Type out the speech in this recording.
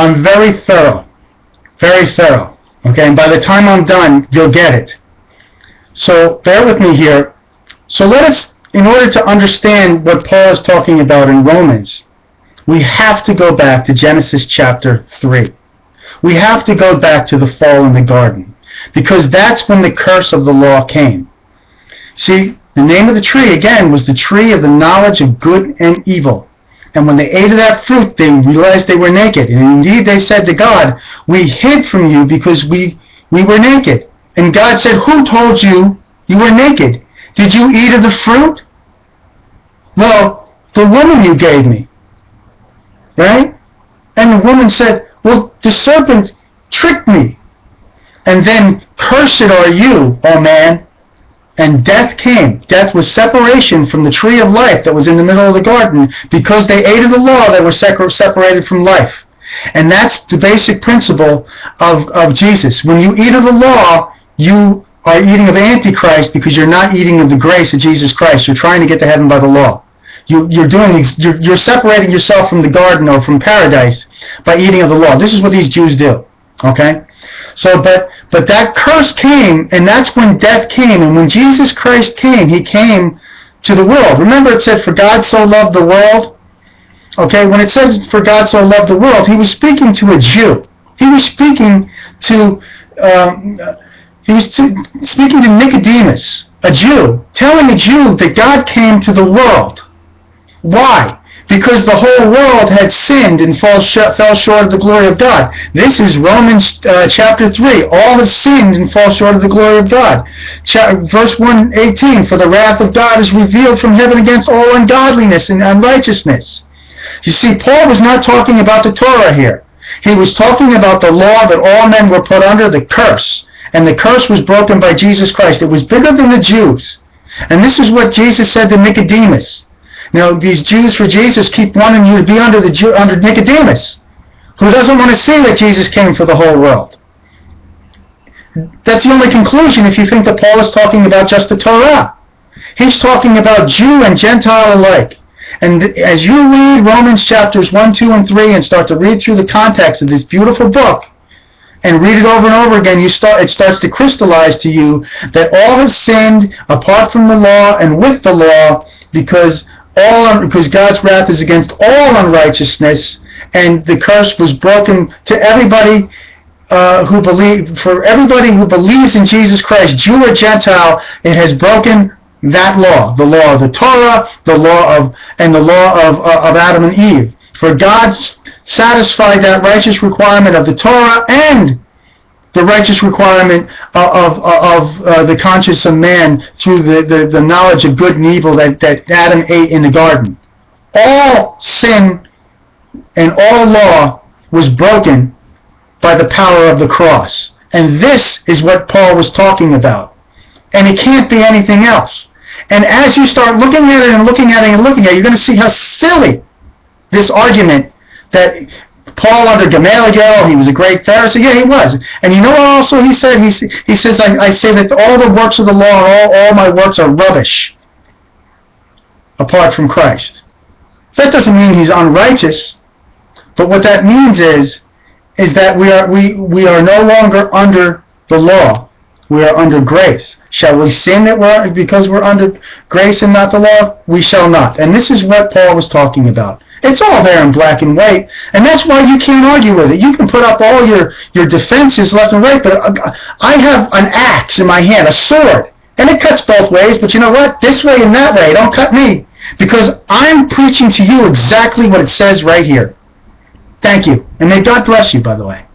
I'm very thorough. Very thorough. Okay, and by the time I'm done, you'll get it. So bear with me here. So let us, in order to understand what Paul is talking about in Romans, we have to go back to Genesis chapter 3. We have to go back to the fall in the garden, because that's when the curse of the law came. See, the name of the tree, again, was the tree of the knowledge of good and evil. And when they ate of that fruit, they realized they were naked. And indeed they said to God, we hid from you because we were naked. And God said, who told you you were naked? Did you eat of the fruit? Well, the woman you gave me. Right? And the woman said, well, the serpent tricked me. And then, cursed are you, O man. And death came. Death was separation from the tree of life that was in the middle of the garden. Because they ate of the law, they were separated from life. And that's the basic principle of Jesus. When you eat of the law, you are eating of Antichrist because you're not eating of the grace of Jesus Christ. You're trying to get to heaven by the law. You're separating yourself from the garden or from paradise by eating of the law. This is what these Jews do. Okay? So, but that curse came, and that's when death came. And when Jesus Christ came, he came to the world. Remember it said, for God so loved the world? Okay, when it says, for God so loved the world, he was speaking to a Jew. He was speaking to Nicodemus, a Jew, telling a Jew that God came to the world. Why? Because the whole world had sinned and fell short of the glory of God. This is Romans chapter 3. All have sinned and fall short of the glory of God. Verse 1:18, for the wrath of God is revealed from heaven against all ungodliness and unrighteousness. You see, Paul was not talking about the Torah here. He was talking about the law that all men were put under, the curse. And the curse was broken by Jesus Christ. It was bigger than the Jews. And this is what Jesus said to Nicodemus. Now, these Jews for Jesus keep wanting you to be under Nicodemus, who doesn't want to see that Jesus came for the whole world. That's the only conclusion if you think that Paul is talking about just the Torah. He's talking about Jew and Gentile alike. And as you read Romans chapters 1, 2, and 3 and start to read through the context of this beautiful book, and read it over and over again, it starts to crystallize to you that all have sinned apart from the law and with the law, because God's wrath is against all unrighteousness, and the curse was broken to everybody for everybody who believes in Jesus Christ, Jew or Gentile. It has broken that law, the law of the Torah, the law of Adam and Eve. For God satisfied that righteous requirement of the Torah and the righteous requirement of the conscience of man through the knowledge of good and evil that Adam ate in the garden. All sin and all law was broken by the power of the cross. And this is what Paul was talking about. And it can't be anything else. And as you start looking at it and looking at it and looking at it, you're going to see how silly this argument that Paul under Gamaliel, he was a great Pharisee. Yeah, he was. And you know what also he said? He says, I say that all the works of the law and all my works are rubbish apart from Christ. That doesn't mean he's unrighteous. But what that means is that we are no longer under the law. We are under grace. Shall we sin because we're under grace and not the law? We shall not. And this is what Paul was talking about. It's all there in black and white, and that's why you can't argue with it. You can put up all your defenses left and right, but I have an axe in my hand, a sword, and it cuts both ways, but you know what? This way and that way, don't cut me, because I'm preaching to you exactly what it says right here. Thank you, and may God bless you, by the way.